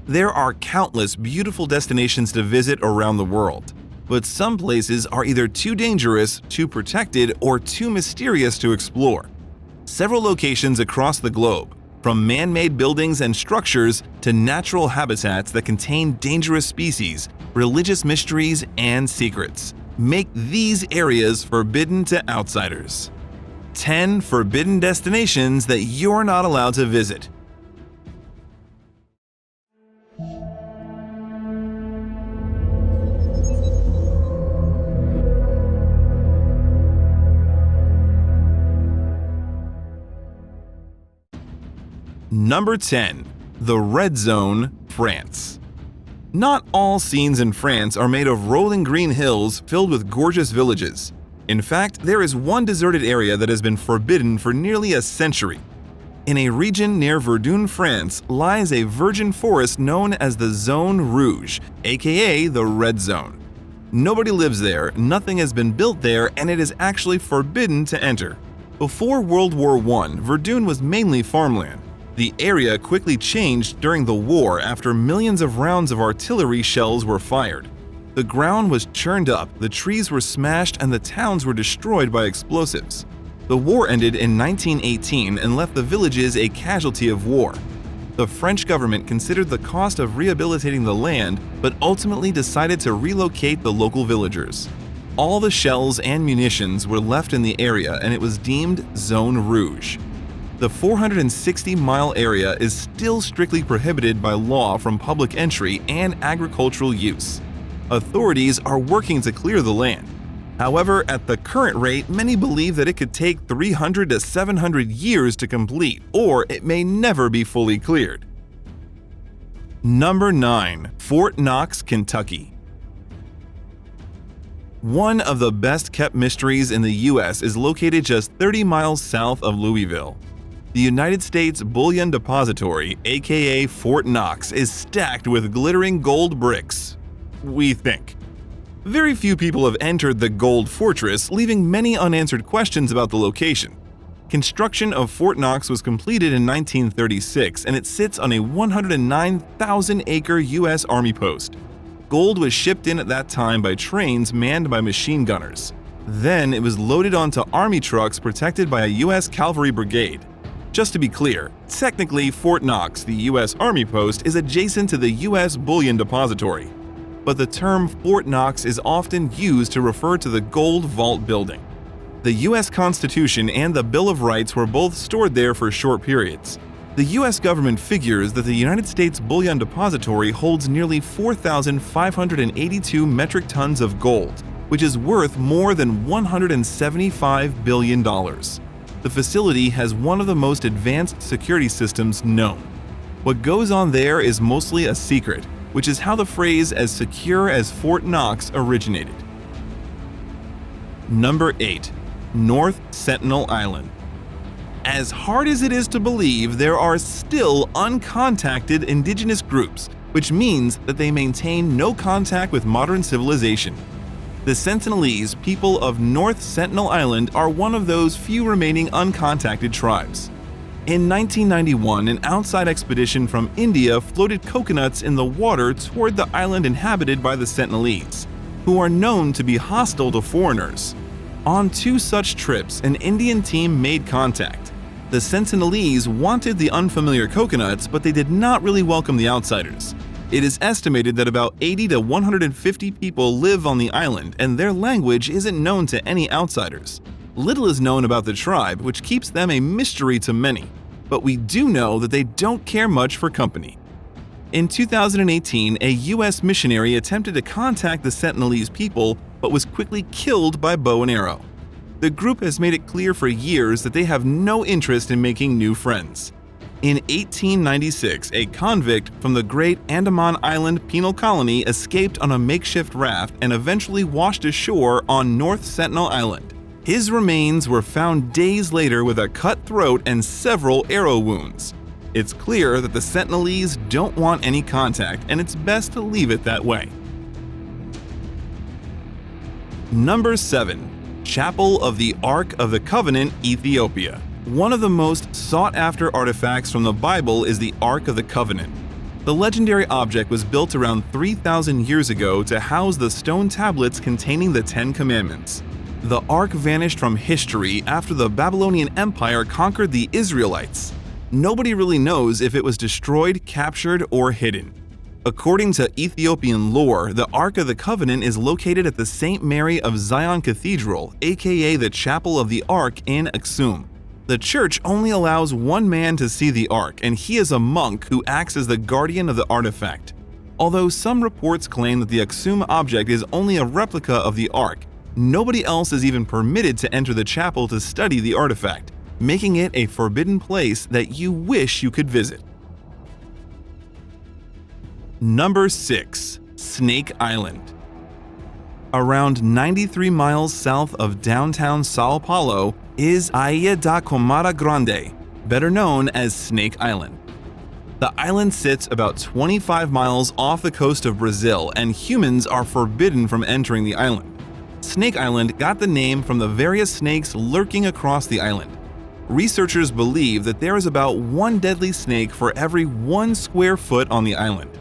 There are countless beautiful destinations to visit around the world, but some places are either too dangerous, too protected, or too mysterious to explore. Several locations across the globe, from man-made buildings and structures to natural habitats that contain dangerous species, religious mysteries, and secrets, make these areas forbidden to outsiders. 10 forbidden destinations that you're not allowed to visit. Number 10. The Red Zone, France. Not all scenes in France are made of rolling green hills filled with gorgeous villages. In fact, there is one deserted area that has been forbidden for nearly a century. In a region near Verdun, France, lies a virgin forest known as the Zone Rouge, aka the Red Zone. Nobody lives there, nothing has been built there, and it is actually forbidden to enter. Before World War I, Verdun was mainly farmland. The area quickly changed during the war after millions of rounds of artillery shells were fired. The ground was churned up, the trees were smashed, and the towns were destroyed by explosives. The war ended in 1918 and left the villages a casualty of war. The French government considered the cost of rehabilitating the land, but ultimately decided to relocate the local villagers. All the shells and munitions were left in the area, and it was deemed Zone Rouge. The 460-mile area is still strictly prohibited by law from public entry and agricultural use. Authorities are working to clear the land. However, at the current rate, many believe that it could take 300 to 700 years to complete, or it may never be fully cleared. Number 9. Fort Knox, Kentucky. One of the best-kept mysteries in the U.S. is located just 30 miles south of Louisville. The United States Bullion Depository, aka Fort Knox, is stacked with glittering gold bricks. We think. Very few people have entered the Gold Fortress, leaving many unanswered questions about the location. Construction of Fort Knox was completed in 1936, and it sits on a 109,000-acre U.S. Army post. Gold was shipped in at that time by trains manned by machine gunners. Then it was loaded onto Army trucks protected by a U.S. Cavalry brigade. Just to be clear, technically Fort Knox, the U.S. Army post, is adjacent to the U.S. Bullion Depository, but the term Fort Knox is often used to refer to the Gold Vault building. The U.S. Constitution and the Bill of Rights were both stored there for short periods. The U.S. government figures that the United States Bullion Depository holds nearly 4,582 metric tons of gold, which is worth more than $175 billion. The facility has one of the most advanced security systems known. What goes on there is mostly a secret, which is how the phrase "as secure as Fort Knox" originated. Number 8. North Sentinel Island. As hard as it is to believe, there are still uncontacted indigenous groups, which means that they maintain no contact with modern civilization. The Sentinelese people of North Sentinel Island are one of those few remaining uncontacted tribes. In 1991, an outside expedition from India floated coconuts in the water toward the island inhabited by the Sentinelese, who are known to be hostile to foreigners. On 2 such trips, an Indian team made contact. The Sentinelese wanted the unfamiliar coconuts, but they did not really welcome the outsiders. It is estimated that about 80 to 150 people live on the island, and their language isn't known to any outsiders. Little is known about the tribe, which keeps them a mystery to many, but we do know that they don't care much for company. In 2018, a U.S. missionary attempted to contact the Sentinelese people, but was quickly killed by bow and arrow. The group has made it clear for years that they have no interest in making new friends. In 1896, a convict from the Great Andaman Island Penal Colony escaped on a makeshift raft and eventually washed ashore on North Sentinel Island. His remains were found days later with a cut throat and several arrow wounds. It's clear that the Sentinelese don't want any contact, and it's best to leave it that way. Number 7. Chapel of the Ark of the Covenant, Ethiopia. One of the most sought-after artifacts from the Bible is the Ark of the Covenant. The legendary object was built around 3,000 years ago to house the stone tablets containing the Ten Commandments. The Ark vanished from history after the Babylonian Empire conquered the Israelites. Nobody really knows if it was destroyed, captured, or hidden. According to Ethiopian lore, the Ark of the Covenant is located at the St. Mary of Zion Cathedral, aka the Chapel of the Ark in Aksum. The church only allows one man to see the Ark, and he is a monk who acts as the guardian of the artifact. Although some reports claim that the Aksum object is only a replica of the Ark, nobody else is even permitted to enter the chapel to study the artifact, making it a forbidden place that you wish you could visit. Number 6. Snake Island. Around 93 miles south of downtown Sao Paulo is Ilha da Comada Grande, better known as Snake Island. The island sits about 25 miles off the coast of Brazil, and humans are forbidden from entering the island. Snake Island got the name from the various snakes lurking across the island. Researchers believe that there is about one deadly snake for every 1 square foot on the island.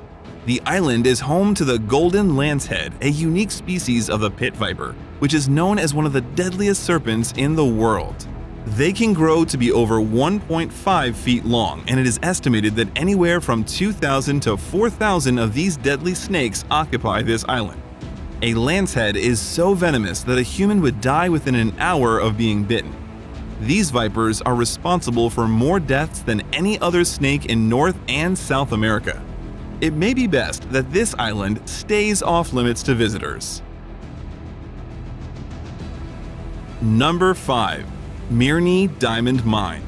The island is home to the golden lancehead, a unique species of the pit viper, which is known as one of the deadliest serpents in the world. They can grow to be over 1.5 feet long, and it is estimated that anywhere from 2,000 to 4,000 of these deadly snakes occupy this island. A lancehead is so venomous that a human would die within an hour of being bitten. These vipers are responsible for more deaths than any other snake in North and South America. It may be best that this island stays off limits to visitors. Number 5. Mirny Diamond Mine.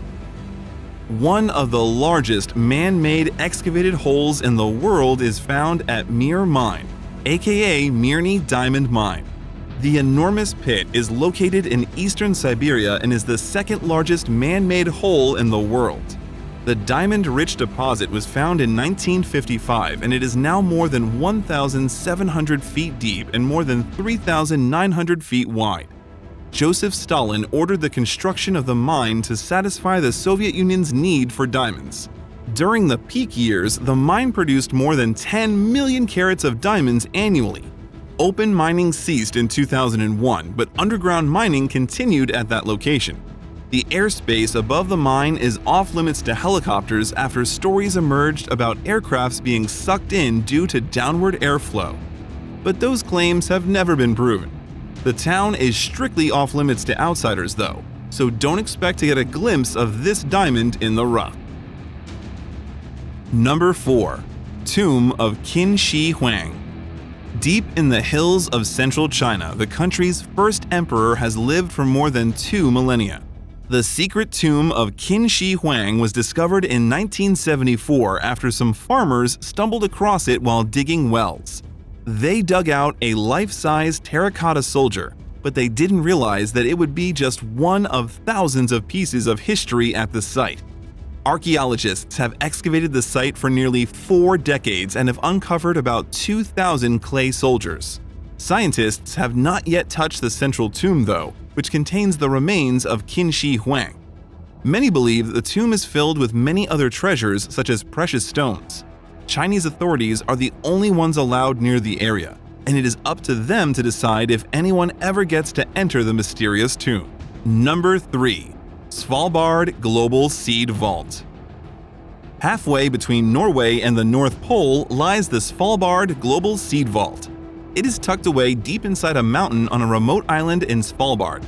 One of the largest man-made excavated holes in the world is found at Mir Mine, aka Mirny Diamond Mine. The enormous pit is located in eastern Siberia and is the second largest man-made hole in the world. The diamond-rich deposit was found in 1955, and it is now more than 1,700 feet deep and more than 3,900 feet wide. Joseph Stalin ordered the construction of the mine to satisfy the Soviet Union's need for diamonds. During the peak years, the mine produced more than 10 million carats of diamonds annually. Open mining ceased in 2001, but underground mining continued at that location. The airspace above the mine is off-limits to helicopters after stories emerged about aircrafts being sucked in due to downward airflow. But those claims have never been proven. The town is strictly off-limits to outsiders though, so don't expect to get a glimpse of this diamond in the rough. Number 4. Tomb of Qin Shi Huang. Deep in the hills of central China, the country's first emperor has lived for more than 2 millennia. The secret tomb of Qin Shi Huang was discovered in 1974 after some farmers stumbled across it while digging wells. They dug out a life-size terracotta soldier, but they didn't realize that it would be just one of thousands of pieces of history at the site. Archaeologists have excavated the site for nearly 4 decades and have uncovered about 2,000 clay soldiers. Scientists have not yet touched the central tomb though, which contains the remains of Qin Shi Huang. Many believe that the tomb is filled with many other treasures such as precious stones. Chinese authorities are the only ones allowed near the area, and it is up to them to decide if anyone ever gets to enter the mysterious tomb. Number 3. Svalbard Global Seed Vault. Halfway between Norway and the North Pole lies the Svalbard Global Seed Vault. It is tucked away deep inside a mountain on a remote island in Svalbard.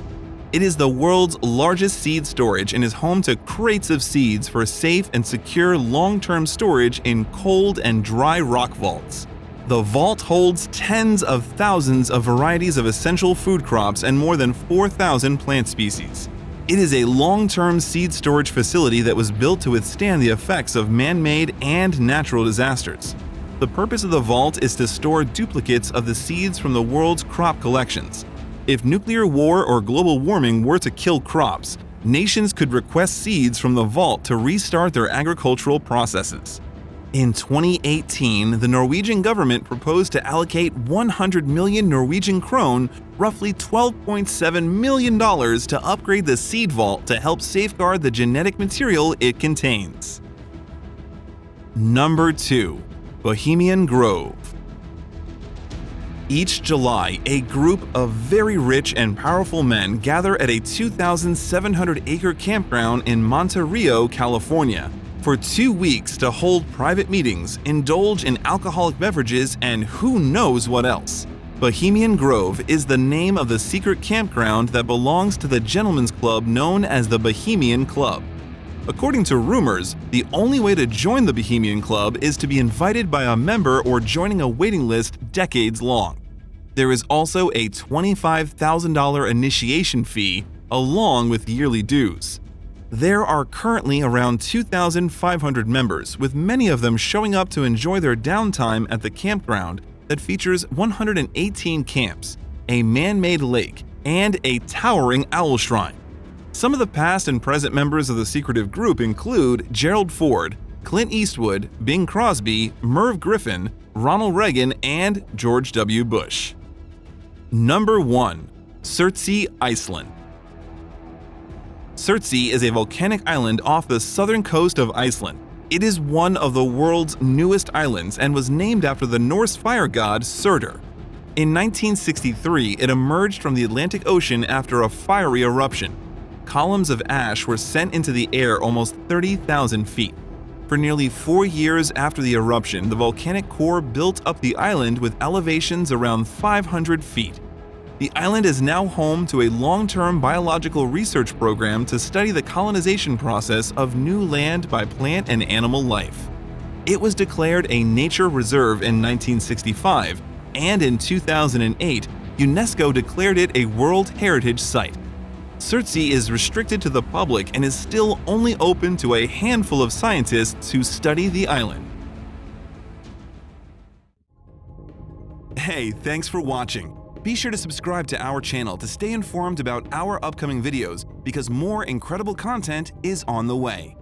It is the world's largest seed storage and is home to crates of seeds for safe and secure long-term storage in cold and dry rock vaults. The vault holds tens of thousands of varieties of essential food crops and more than 4,000 plant species. It is a long-term seed storage facility that was built to withstand the effects of man-made and natural disasters. The purpose of the vault is to store duplicates of the seeds from the world's crop collections. If nuclear war or global warming were to kill crops, nations could request seeds from the vault to restart their agricultural processes. In 2018, the Norwegian government proposed to allocate 100 million Norwegian krone, roughly $12.7 million, to upgrade the seed vault to help safeguard the genetic material it contains. Number 2. Bohemian Grove. Each July, a group of very rich and powerful men gather at a 2,700-acre campground in Monte Rio, California, for 2 weeks to hold private meetings, indulge in alcoholic beverages, and who knows what else. Bohemian Grove is the name of the secret campground that belongs to the gentlemen's club known as the Bohemian Club. According to rumors, the only way to join the Bohemian Club is to be invited by a member or joining a waiting list decades long. There is also a $25,000 initiation fee along with yearly dues. There are currently around 2,500 members, with many of them showing up to enjoy their downtime at the campground that features 118 camps, a man-made lake, and a towering owl shrine. Some of the past and present members of the secretive group include Gerald Ford, Clint Eastwood, Bing Crosby, Merv Griffin, Ronald Reagan, and George W. Bush. Number 1. Surtsey, Iceland. Surtsey is a volcanic island off the southern coast of Iceland. It is one of the world's newest islands and was named after the Norse fire god Surtur. In 1963, it emerged from the Atlantic Ocean after a fiery eruption. Columns of ash were sent into the air almost 30,000 feet. For nearly 4 years after the eruption, the volcanic core built up the island with elevations around 500 feet. The island is now home to a long-term biological research program to study the colonization process of new land by plant and animal life. It was declared a nature reserve in 1965, and in 2008, UNESCO declared it a World Heritage Site. Surtsey is restricted to the public and is still only open to a handful of scientists who study the island. Hey, thanks for watching. Be sure to subscribe to our channel to stay informed about our upcoming videos because more incredible content is on the way.